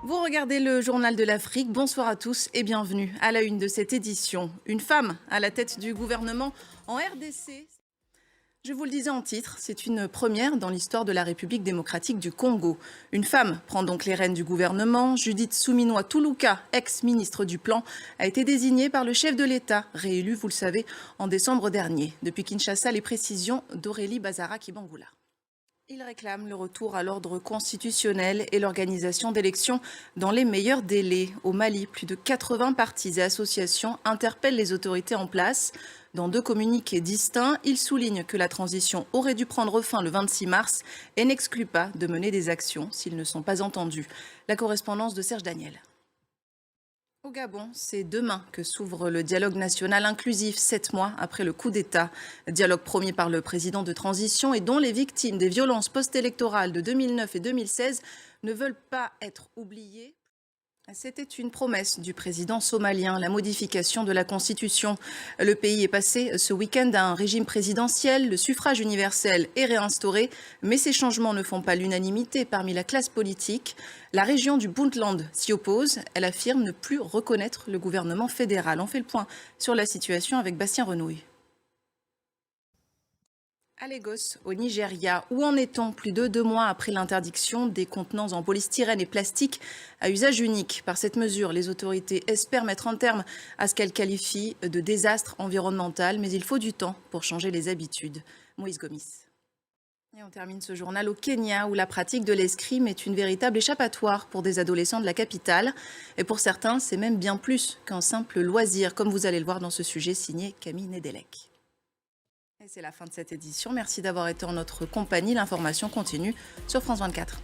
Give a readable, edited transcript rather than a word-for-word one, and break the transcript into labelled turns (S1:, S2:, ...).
S1: Vous regardez le Journal de l'Afrique. Bonsoir à tous et bienvenue à la une de cette édition. Une femme à la tête du gouvernement en RDC. Je vous le disais en titre, c'est une première dans l'histoire de la République démocratique du Congo. Une femme prend donc les rênes du gouvernement. Judith Suminwa-Tuluka, ex-ministre du Plan, a été désignée par le chef de l'État, réélu, vous le savez, en décembre dernier. Depuis Kinshasa, les précisions d'Aurélie Bazara-Kibangula. Il réclame le retour à l'ordre constitutionnel et l'organisation d'élections dans les meilleurs délais. Au Mali, plus de 80 partis et associations interpellent les autorités en place. Dans 2 communiqués distincts, ils soulignent que la transition aurait dû prendre fin le 26 mars et n'excluent pas de mener des actions s'ils ne sont pas entendus. La correspondance de Serge Daniel. Au Gabon, c'est demain que s'ouvre le dialogue national inclusif, 7 mois après le coup d'État. Dialogue promis par le président de transition et dont les victimes des violences post-électorales de 2009 et 2016 ne veulent pas être oubliées. C'était une promesse du président somalien, la modification de la Constitution. Le pays est passé ce week-end à un régime présidentiel, le suffrage universel est réinstauré, mais ces changements ne font pas l'unanimité parmi la classe politique. La région du Puntland s'y oppose, elle affirme ne plus reconnaître le gouvernement fédéral. On fait le point sur la situation avec Bastien Renouille. À Lagos, au Nigeria, où en est-on plus de 2 mois après l'interdiction des contenants en polystyrène et plastique à usage unique? Par cette mesure, les autorités espèrent mettre un terme à ce qu'elles qualifient de désastre environnemental, mais il faut du temps pour changer les habitudes. Moïse Gomis. Et on termine ce journal au Kenya, où la pratique de l'escrime est une véritable échappatoire pour des adolescents de la capitale. Et pour certains, c'est même bien plus qu'un simple loisir, comme vous allez le voir dans ce sujet signé Camille Nedelec. Et c'est la fin de cette édition. Merci d'avoir été en notre compagnie. L'information continue sur France 24.